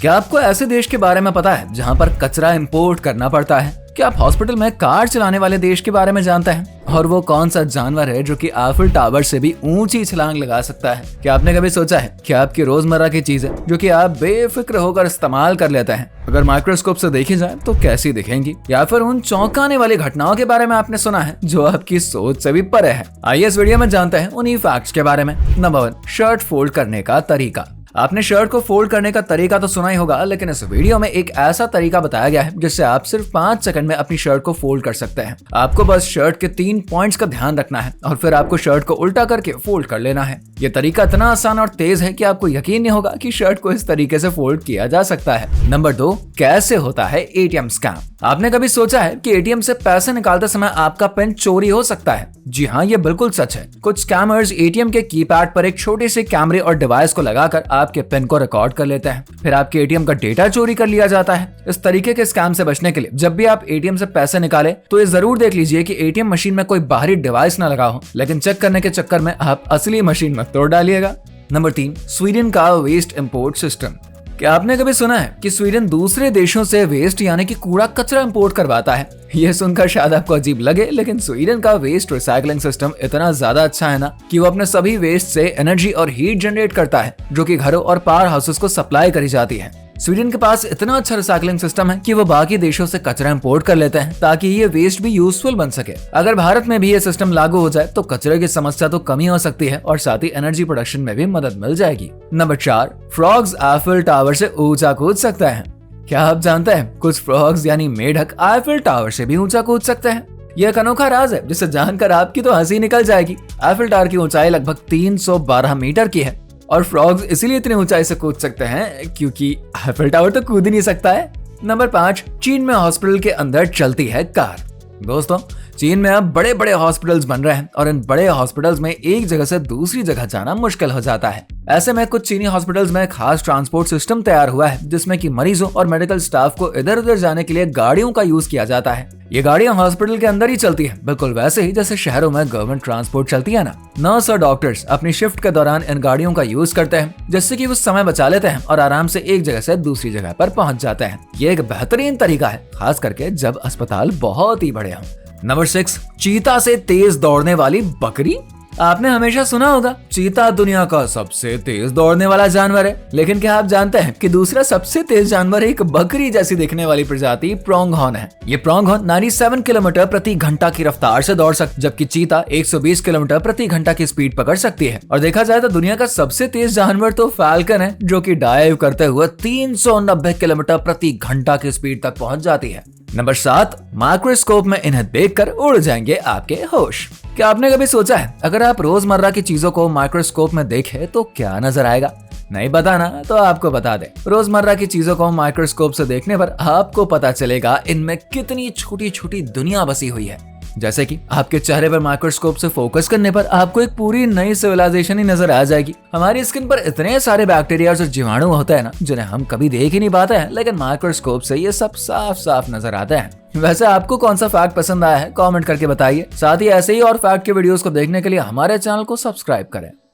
क्या आपको ऐसे देश के बारे में पता है जहाँ पर कचरा इंपोर्ट करना पड़ता है? क्या आप हॉस्पिटल में कार चलाने वाले देश के बारे में जानते हैं? और वो कौन सा जानवर है जो कि आईफिल टावर से भी ऊंची छलांग लगा सकता है? क्या आपने कभी सोचा है कि आपकी रोजमर्रा की चीजें जो कि आप बेफिक्र होकर इस्तेमाल कर लेते हैं, अगर माइक्रोस्कोप से देखी जाए तो कैसी दिखेंगी? या फिर उन चौंकाने वाली घटनाओं के बारे में आपने सुना है जो आपकी सोच से भी परे है? आइए इस वीडियो में जानते हैं उन्हीं फैक्ट्स के बारे में। नंबर 1, शर्ट फोल्ड करने का तरीका। आपने शर्ट को फोल्ड करने का तरीका तो सुना ही होगा, लेकिन इस वीडियो में एक ऐसा तरीका बताया गया है जिससे आप सिर्फ 5 सेकंड में अपनी शर्ट को फोल्ड कर सकते हैं। आपको बस शर्ट के 3 पॉइंट्स का ध्यान रखना है और फिर आपको शर्ट को उल्टा करके फोल्ड कर लेना है। ये तरीका इतना आसान और तेज है कि आपको यकीन नहीं होगा कि शर्ट को इस तरीके से फोल्ड किया जा सकता है। नंबर 2, कैसे होता है एटीएम स्कैम। आपने कभी सोचा है कि एटीएम से पैसे निकालते समय आपका पिन चोरी हो सकता है? जी हाँ, ये बिल्कुल सच है। कुछ स्कैमर्स एटीएम के कीपैड पर एक छोटे से कैमरे और डिवाइस को लगाकर आपके पिन को रिकॉर्ड कर लेते हैं, फिर आपके एटीएम का डेटा चोरी कर लिया जाता है। इस तरीके के स्कैम से बचने के लिए जब भी आप एटीएम से पैसे निकालें तो ये जरूर देख लीजिए कि एटीएम मशीन में कोई बाहरी डिवाइस ना लगा हो, लेकिन चेक करने के चक्कर में आप असली मशीन मत तोड़ डालिएगा। नंबर 3, स्वीडन का वेस्ट इंपोर्ट सिस्टम। क्या आपने कभी सुना है कि स्वीडन दूसरे देशों से वेस्ट यानी कि कूड़ा कचरा इंपोर्ट करवाता है? यह सुनकर शायद आपको अजीब लगे, लेकिन स्वीडन का वेस्ट रिसाइकलिंग सिस्टम इतना ज्यादा अच्छा है ना कि वो अपने सभी वेस्ट से एनर्जी और हीट जनरेट करता है जो कि घरों और पावर हाउसेस को सप्लाई करी जाती है। स्वीडन के पास इतना अच्छा रिसाइकलिंग सिस्टम है कि वो बाकी देशों से कचरा इंपोर्ट कर लेते हैं ताकि ये वेस्ट भी यूजफुल बन सके। अगर भारत में भी ये सिस्टम लागू हो जाए तो कचरे की समस्या तो कम ही हो सकती है और साथ ही एनर्जी प्रोडक्शन में भी मदद मिल जाएगी। नंबर 4, फ्रॉग्स आईफिल टावर से ऊंचा कूद सकते हैं। क्या आप जानते हैं कुछ फ्रॉग्स यानी मेढक आईफिल टावर से भी ऊंचा कूद सकते हैं? यह एक अनोखा राज है जिसे जानकर आपकी तो हंसी निकल जाएगी। आईफिल टावर की ऊंचाई लगभग 312 मीटर की है और फ्रॉग्स इसीलिए इतनी ऊंचाई से कूद सकते हैं क्योंकि आईफिल टावर तो कूद ही नहीं सकता है। नंबर 5, चीन में हॉस्पिटल के अंदर चलती है कार। दोस्तों, चीन में अब बड़े बड़े हॉस्पिटल्स बन रहे हैं और इन बड़े हॉस्पिटल्स में एक जगह से दूसरी जगह जाना मुश्किल हो जाता है। ऐसे में कुछ चीनी हॉस्पिटल्स में खास ट्रांसपोर्ट सिस्टम तैयार हुआ है जिसमें कि मरीजों और मेडिकल स्टाफ को इधर उधर जाने के लिए गाड़ियों का यूज किया जाता है। ये गाड़ियां हॉस्पिटल के अंदर ही चलती है, बिल्कुल वैसे ही जैसे शहरों में गवर्नमेंट ट्रांसपोर्ट चलती है ना। नर्स और डॉक्टर्स अपनी शिफ्ट के दौरान इन गाड़ियों का यूज करते हैं जिससे कि वो समय बचा लेते हैं और आराम से एक जगह से दूसरी जगह पर पहुंच जाते हैं। ये एक बेहतरीन तरीका है, खास करके जब अस्पताल बहुत ही बड़े हों। नंबर 6, चीता से तेज दौड़ने वाली बकरी। आपने हमेशा सुना होगा चीता दुनिया का सबसे तेज दौड़ने वाला जानवर है, लेकिन क्या आप जानते हैं कि दूसरा सबसे तेज जानवर एक बकरी जैसी दिखने वाली प्रजाति प्रोंगहॉर्न है। ये प्रोंगहॉर्न 97 किलोमीटर प्रति घंटा की रफ्तार से दौड़ सकती, जबकि चीता 120 किलोमीटर प्रति घंटा की स्पीड पकड़ सकती है। और देखा जाए तो दुनिया का सबसे तेज जानवर तो फैल्कन है जो कि डाइव करते हुए 390 किलोमीटर प्रति घंटा की स्पीड तक पहुंच जाती है। नंबर 7, माइक्रोस्कोप में इन्हें देखकर उड़ जाएंगे आपके होश। क्या आपने कभी सोचा है अगर आप रोजमर्रा की चीजों को माइक्रोस्कोप में देखें तो क्या नजर आएगा? नहीं बताना तो आपको बता दे। रोजमर्रा की चीजों को माइक्रोस्कोप से देखने पर आपको पता चलेगा इनमें कितनी छोटी छोटी दुनिया बसी हुई है। जैसे कि आपके चेहरे पर माइक्रोस्कोप से फोकस करने पर आपको एक पूरी नई सिविलाइजेशन ही नजर आ जाएगी। हमारी स्किन पर इतने सारे बैक्टीरिया और जीवाणु होते हैं ना जिन्हें हम कभी देख ही नहीं पाते हैं, लेकिन माइक्रोस्कोप से ये सब साफ साफ नजर आते हैं। वैसे आपको कौन सा फैक्ट पसंद आया है कमेंट करके बताइए। साथ ही ऐसे ही और फैक्ट के वीडियोस को देखने के लिए हमारे चैनल को सब्सक्राइब करें।